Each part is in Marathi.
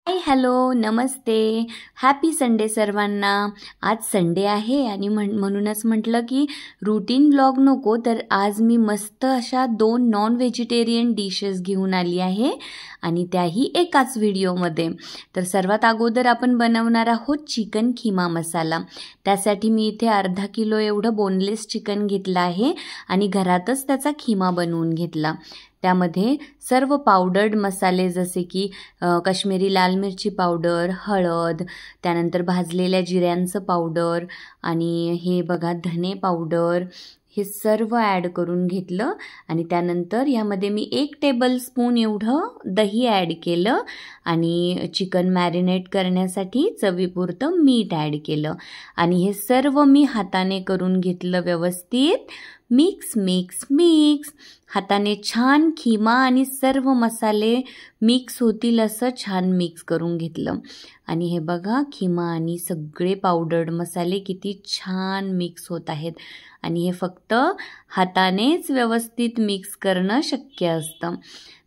हाय हॅलो नमस्ते हॅपी संडे सर्वांना। आज संडे आहे आणि म्हणूनच म्हटलं की रूटीन ब्लॉग नको तर आज मी मस्त अशा 2 नॉन व्हेजिटेरियन डिशेस घेऊन आली आहे आणि त्याही एकाच व्हिडिओमध्ये। तर सर्वात अगोदर आपण बनवणार आहोत चिकन खिमा मसाला। त्यासाठी मी इथे अर्धा किलो एवढं बोनलेस चिकन घेतलं आहे आणि घरातच त्याचा खिमा बनवून घेतला। त्यामध्ये सर्व पावडर्ड मसाले जसे की काश्मीरी लाल मिरची पावडर, हळद, त्यानंतर भाजलेल्या जिऱ्यांचं पावडर आणि हे बघा धने पावडर, हे सर्व ॲड करून घेतलं आणि त्यानंतर यामध्ये मी 1 टेबलस्पून एवढं दही ॲड केलं आणि चिकन मॅरिनेट करण्यासाठी चवीपुरतं मीठ ॲड केलं आणि हे सर्व मी हाताने करून घेतलं व्यवस्थित। मिक्स मिक्स मिक्स हाताने छान खिमा आणि सर्व मसाले मिक्स होतील असं छान मिक्स करून घेतलं आणि हे बघा खिमा आणि सगळे पावडर्ड मसाले किती छान मिक्स होत आहेत आणि हे फक्त हातानेच व्यवस्थित मिक्स करणं शक्य असतं।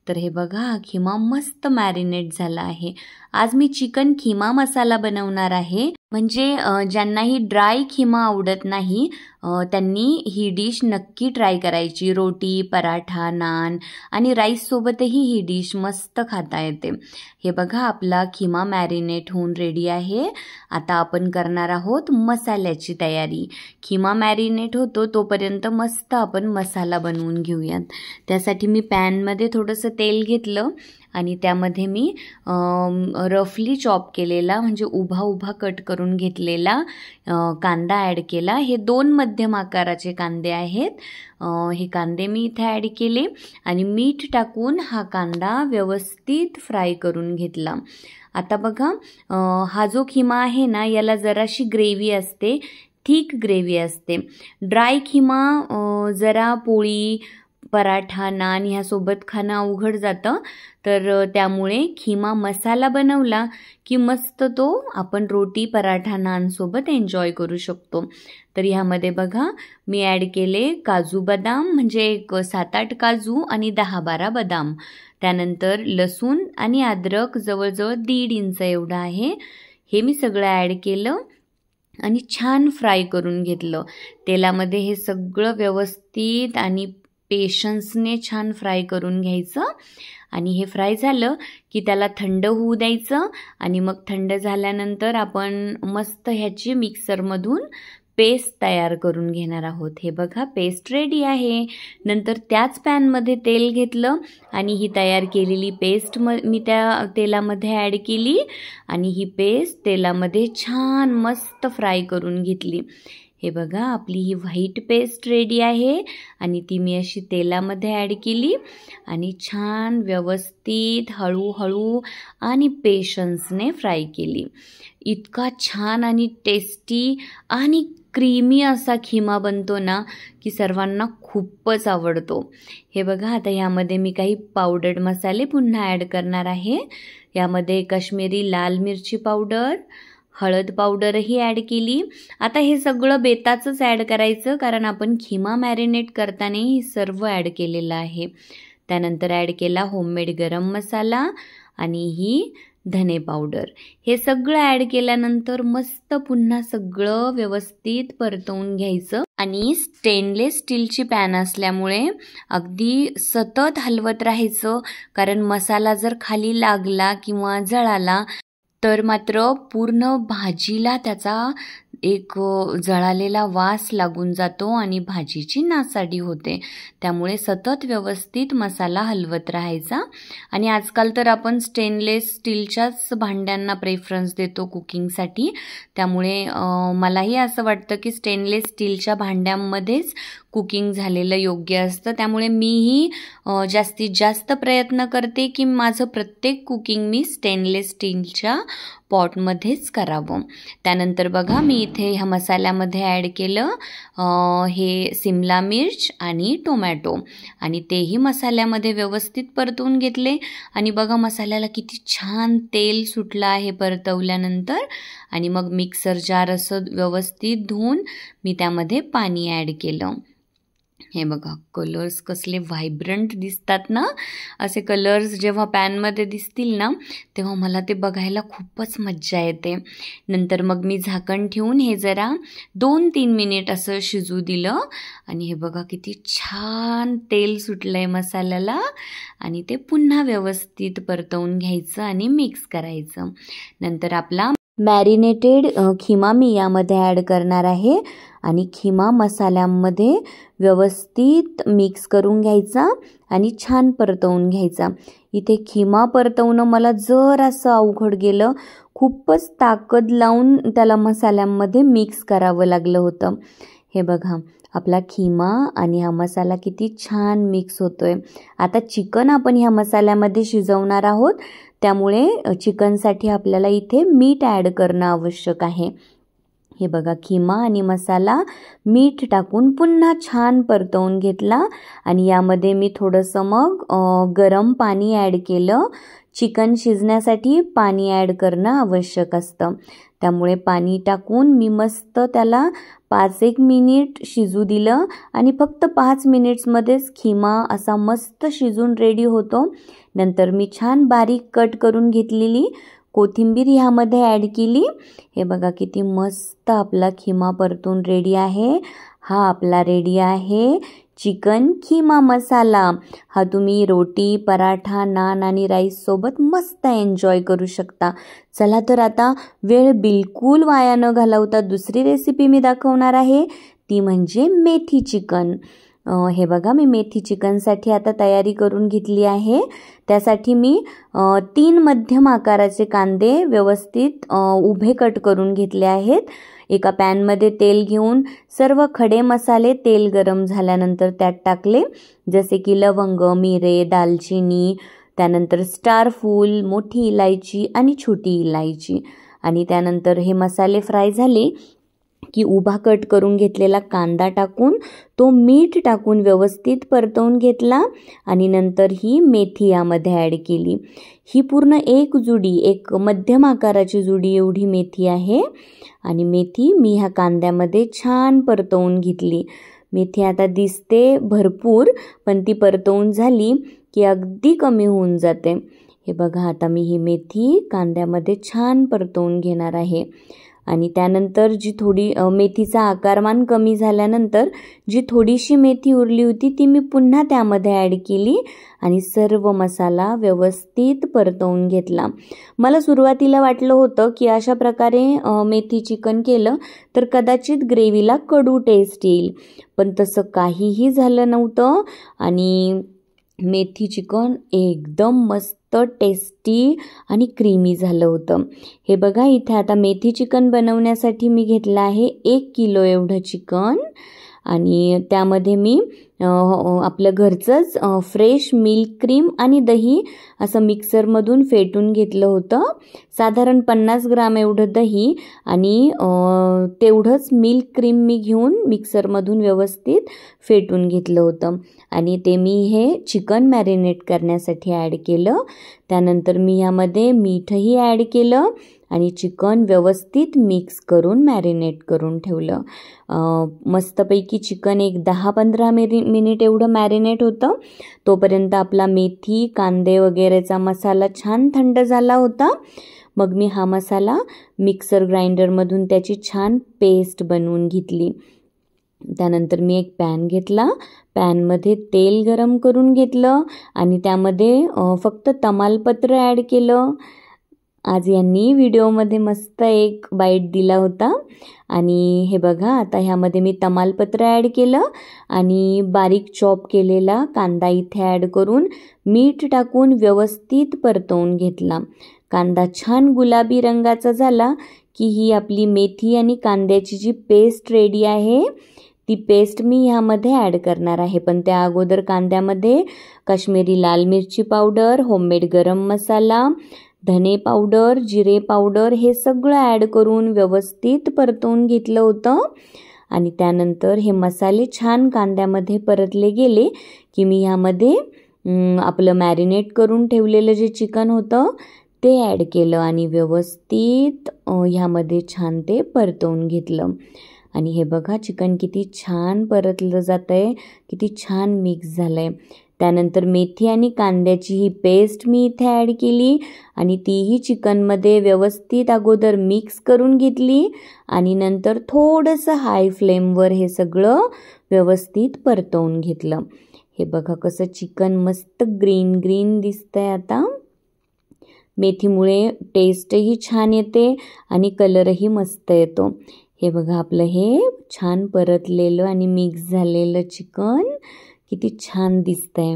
तर हे बघा खिमा मस्त मॅरिनेट झाला आहे। आज मी चिकन खिमा मसाला बनवणार आहे, म्हणजे ज्यांनाही ड्राय खिमा आवडत नाही त्यांनी ही डिश नक्की ट्राय करायची। रोटी, पराठा, नान आणि राईस सोबतही ही डिश मस्त खाता येते। हे बघा आपला खिमा मॅरिनेट होऊन रेडी आहे। आता आपण करणार आहोत मसाल्याची तयारी। खिमा मॅरिनेट होतो तोपर्यंत मस्त आपण मसाला बनवून घेऊयात। त्यासाठी मी पॅनमध्ये थोडंसं तेल घेतलं आणि त्यामध्ये मी रफली चॉप केलेला म्हणजे उभा उभा कट करून घेतलेला कांदा ॲड केला। हे 2 मध्यम आकाराचे कांदे आहेत। हे कांदे मी इथे ॲड केले आणि मीठ टाकून हा कांदा व्यवस्थित फ्राय करून घेतला। आता बघा हा जो खिमा आहे ना याला जराशी ग्रेव्ही असते, थिक ग्रेव्ही असते। ड्राय खिमा जरा पोळी, पराठा, नान ह्यासोबत खाणं अवघड जातं, तर त्यामुळे खिमा मसाला बनवला की मस्त तो आपण रोटी, पराठा, नान सोबत एन्जॉय करू शकतो। तर ह्यामध्ये बघा मी ॲड केले काजू बदाम, म्हणजे एक 7-8 काजू आणि 10-12 बदाम। त्यानंतर लसूण आणि अद्रक जवळजवळ 1.5 इंच एवढं आहे। हे मी सगळं ॲड केलं आणि छान फ्राय करून घेतलं तेलामध्ये। हे सगळं व्यवस्थित आणि पेशन्सने छान फ्राय करून घ्यायचं आणि हे फ्राय झालं की त्याला थंड होऊ द्यायचं आणि मग थंड झाल्यानंतर आपण मस्त ह्याची मिक्सरमधून पेस्ट तयार करून घेणार आहोत। हे बघा पेस्ट रेडी आहे। नंतर त्याच पॅनमध्ये तेल घेतलं आणि ही तयार केलेली पेस्ट मी त्या तेलामध्ये ॲड केली आणि ही पेस्ट तेलामध्ये छान मस्त फ्राय करून घेतली। हे बघा आपली ही व्हाईट पेस्ट रेडी आहे आणि ती मी अशी तेलामध्ये ॲड केली आणि छान व्यवस्थित हळूहळू आणि पेशन्सने फ्राय केली। इतका छान आणि टेस्टी आणि क्रीमी असा खिमा बनतो ना की सर्वांना खूपच आवडतो। हे बघा आता यामध्ये मी काही पावडर्ड मसाले पुन्हा ॲड करणार आहे। यामध्ये काश्मीरी लाल मिरची पावडर, हळद पावडरही ॲड केली। आता हे सगळं बेताचंच ॲड करायचं कारण आपण खिमा मॅरिनेट करताना हे सर्व ॲड केलेलं आहे। त्यानंतर ॲड केला होममेड गरम मसाला आणि ही धने पावडर। हे सगळं ॲड केल्यानंतर मस्त पुन्हा सगळं व्यवस्थित परतवून घ्यायचं आणि स्टेनलेस स्टीलची पॅन असल्यामुळे अगदी सतत हलवत राहायचं, कारण मसाला जर खाली लागला किंवा जळाला तर मात्र पूर्ण भाजीला त्याचा एक जळालेला वास लागून जातो आणि भाजीची नासाडी होते। त्यामुळे सतत व्यवस्थित मसाला हलवत राहायचा आणि आजकाल तर आपण स्टेनलेस स्टीलच्याच भांड्यांना प्रेफरन्स देतो कुकिंगसाठी। त्यामुळे मलाही असं वाटतं की स्टेनलेस स्टीलच्या भांड्यांमध्येच कुकिंग झालेलं योग्य असतं। त्यामुळे मीही जास्तीत जास्त प्रयत्न करते की माझं प्रत्येक कुकिंग मी स्टेनलेस स्टीलच्या पॉटमध्येच करावं। त्यानंतर बघा मी इथे ह्या मसाल्यामध्ये ॲड केलं हे सिमला मिर्च आणि टोमॅटो आणि तेही मसाल्यामध्ये व्यवस्थित परतवून घेतले आणि बघा मसाल्याला किती छान तेल सुटलं आहे परतवल्यानंतर। आणि मग मिक्सर जार असं व्यवस्थित धुवून मी त्यामध्ये पाणी ॲड केलं हे बघा कलर्स कसले व्हायब्रंट दिसतात ना. असे कलर्स जेव्हा पॅनमध्ये दिसतील ना तेव्हा मला ते बघायला खूपच मज्जा येते. नंतर मग मी झाकण ठेवून हे जरा 2-3 मिनिट असं शिजू दिलं आणि हे बघा किती छान तेल सुटलं आहे मसाल्याला. आणि ते पुन्हा व्यवस्थित परतवून घ्यायचं आणि मिक्स करायचं. नंतर आपला मॅरिनेटेड खिमा मी यामध्ये ॲड करणार आहे आणि खिमा मसाल्यामध्ये व्यवस्थित मिक्स करून घ्यायचा आणि छान परतवून घ्यायचा. इथे खिमा परतवणं मला जरासं अवघड गेलं. खूपच ताकद लावून त्याला मसाल्यामध्ये मिक्स करावं लागलं होतं. हे बघा आपला खिमा आणि हा मसाला किती छान मिक्स होतोय. आता चिकन आपण ह्या मसाल्यामध्ये शिजवणार आहोत, त्यामुळे चिकनसाठी आपल्याला इथे मीठ ॲड करणं आवश्यक आहे. हे बघा खिमा आणि मसाला मीठ टाकून पुन्हा छान परतवून घेतला आणि यामध्ये मी थोडंसं मग गरम पाणी ॲड केलं. चिकन शिजण्यासाठी पाणी ॲड करणं आवश्यक असतं, त्यामुळे पाणी टाकून मी मस्त त्याला 5-1 मिनिट शिजू दिलं आणि फक्त 5 मिनिट्समध्येच खिमा असा मस्त शिजून रेडी होतो. नंतर मी छान बारीक कट करून घेतलेली कोथिंबीर ह्यामध्ये ॲड केली. हे बघा किती मस्त आपला खिमा परतून रेडी आहे. हा आपला रेडी आहे चिकन खिमा मसाला. हा तुम्ही रोटी, पराठा, नान आणि राईससोबत मस्त एन्जॉय करू शकता. चला तर आता वेळ बिलकुल वाया न घालवता दुसरी रेसिपी मी दाखवणार आहे, ती म्हणजे मेथी चिकन. हे बघा मी मेथी चिकनसाठी आता तयारी करून घेतली आहे. त्यासाठी मी 3 मध्यम आकाराचे कांदे व्यवस्थित उभे कट करून घेतले आहेत. एका पॅनमध्ये तेल घेऊन सर्व खडे मसाले तेल गरम झाल्यानंतर त्यात टाकले, जसे की लवंग, मिरे, दालचिनी, त्यानंतर स्टार फूल, मोठी इलायची आणि छोटी इलायची. आणि त्यानंतर हे मसाले फ्राय झाले की उभा कट करून घेतलेला कांदा टाकून तो मीठ टाकून व्यवस्थित परतवून घेतला आणि नंतर ही मेथी यामध्ये ॲड केली. ही पूर्ण एक जुडी, एक मध्यम आकाराची जुडी एवढी मेथी आहे आणि मेथी मी ह्या कांद्यामध्ये छान परतवून घेतली. मेथी आता दिसते भरपूर, पण ती परतवून झाली की अगदी कमी होऊन जाते. हे बघा आता मी ही मेथी कांद्यामध्ये छान परतवून घेणार आहे. आणि त्यानंतर जी थोडी मेथीचा आकारमान कमी झाल्यानंतर जी थोडीशी मेथी उरली होती ती मी पुन्हा त्यामध्ये ॲड केली आणि सर्व मसाला व्यवस्थित परतवून घेतला. मला सुरुवातीला वाटलं होतं की अशा प्रकारे मेथी चिकन केलं तर कदाचित ग्रेव्हीला कडू टेस्ट येईल, पण तसं काहीही झालं नव्हतं आणि मेथी चिकन एकदम मस्त टेस्टी आणि क्रीमी झालं होतं. हे बघा इथे आता मेथी चिकन बनवण्यासाठी मी घेतलं आहे 1 किलो एवढं चिकन आणि त्यामध्ये मी आपलं घरचंच फ्रेश मिल्क क्रीम आणि दही असं मिक्सरमधून फेटून घेतलं होतं. साधारण 50 ग्राम एवढं दही आणि तेवढंच मिल्क क्रीम मी घेऊन मिक्सरमधून व्यवस्थित फेटून घेतलं होतं आणि ते मी हे चिकन मॅरिनेट करण्यासाठी ॲड केलं. त्यानंतर मी यामध्ये मीठही ॲड केलं आणि चिकन व्यवस्थित मिक्स करून मॅरिनेट करून ठेवलं. मस्तपैकी चिकन एक 10-15 मिनिट एवढं मॅरिनेट होतं. तोपर्यंत आपला मेथी, कांदे वगैरेचा मसाला छान थंड झाला होता. मग मी हा मसाला मिक्सर ग्राइंडरमधून त्याची छान पेस्ट बनवून घेतली. त्यानंतर मी एक पॅन घेतला, पॅनमध्ये तेल गरम करून घेतलं आणि त्यामध्ये फक्त तमालपत्र ॲड केलं. आज यांनी व्हिडिओमध्ये मस्त एक बाईट दिला होता आणि हे बघा आता ह्यामध्ये मी तमालपत्र ॲड केलं आणि बारीक चॉप केलेला कांदा इथे ॲड करून मीठ टाकून व्यवस्थित परतवून घेतला. कांदा छान गुलाबी रंगाचा झाला की ही आपली मेथी आणि कांद्याची जी पेस्ट रेडी आहे ती पेस्ट मी ह्यामध्ये ॲड करणार आहे. पण त्या अगोदर कांद्यामध्ये काश्मीरी लाल मिरची पावडर, होममेड गरम मसाला, धने पावडर, जिरे पावडर हे सगळं ॲड करून व्यवस्थित परतवून घेतलं होतं आणि त्यानंतर हे मसाले छान कांद्यामध्ये परतले गेले की मी ह्यामध्ये आपलं मॅरिनेट करून ठेवलेलं जे चिकन होतं ते ॲड केलं आणि व्यवस्थित ह्यामध्ये छान ते परतवून घेतलं. आणि हे बघा चिकन किती छान परतलं जातं आहे, किती छान मिक्स झालं आहे. त्यानंतर मेथी आणि कांद्याची ही पेस्ट मी इथे ॲड केली आणि तीही चिकनमध्ये व्यवस्थित अगोदर मिक्स करून घेतली आणि नंतर थोडंसं हाय फ्लेमवर हे सगळं व्यवस्थित परतवून घेतलं. हे बघा कसं चिकन मस्त ग्रीन ग्रीन दिसतंय. आता मेथीमुळे टेस्टही छान येते आणि कलरही मस्त येतो. हे बघा आपलं हे छान परतलेलं आणि मिक्स झालेलं चिकन किती छान दिसतंय.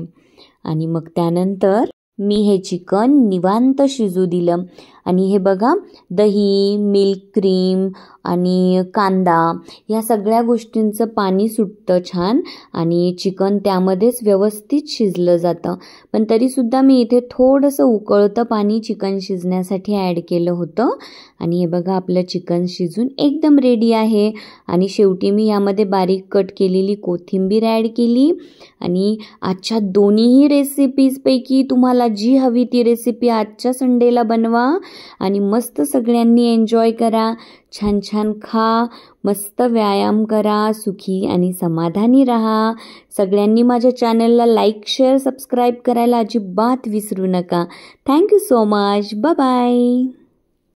आणि मग त्यानंतर मी हे चिकन निवांत शिजू दिलं आणि हे बघा दही, मिल्क क्रीम आणि कांदा या सगळ्या गोष्टींचं पाणी सुटतं छान आणि चिकन त्यामध्येच व्यवस्थित शिजलं जातं. पण तरीसुद्धा मी इथे थोडंसं उकळतं पाणी चिकन शिजण्यासाठी ॲड केलं होतं. आणि हे बघा आपलं चिकन शिजून एकदम रेडी आहे. आणि शेवटी मी यामध्ये बारीक कट केलेली कोथिंबीर ॲड केली. आणि आजच्या दोन्हीही रेसिपीजपैकी तुम्हाला जी हवी ती रेसिपी आजच्या संडेला बनवा आणि मस्त सगळ्यांनी एन्जॉय करा, छान छान खा, मस्त व्यायाम करा, सुखी आणि समाधानी राहा. सगळ्यांनी माझ्या चॅनलला लाईक, शेअर, सबस्क्राईब करायला अजिबात विसरू नका. Thank you so much. Bye bye.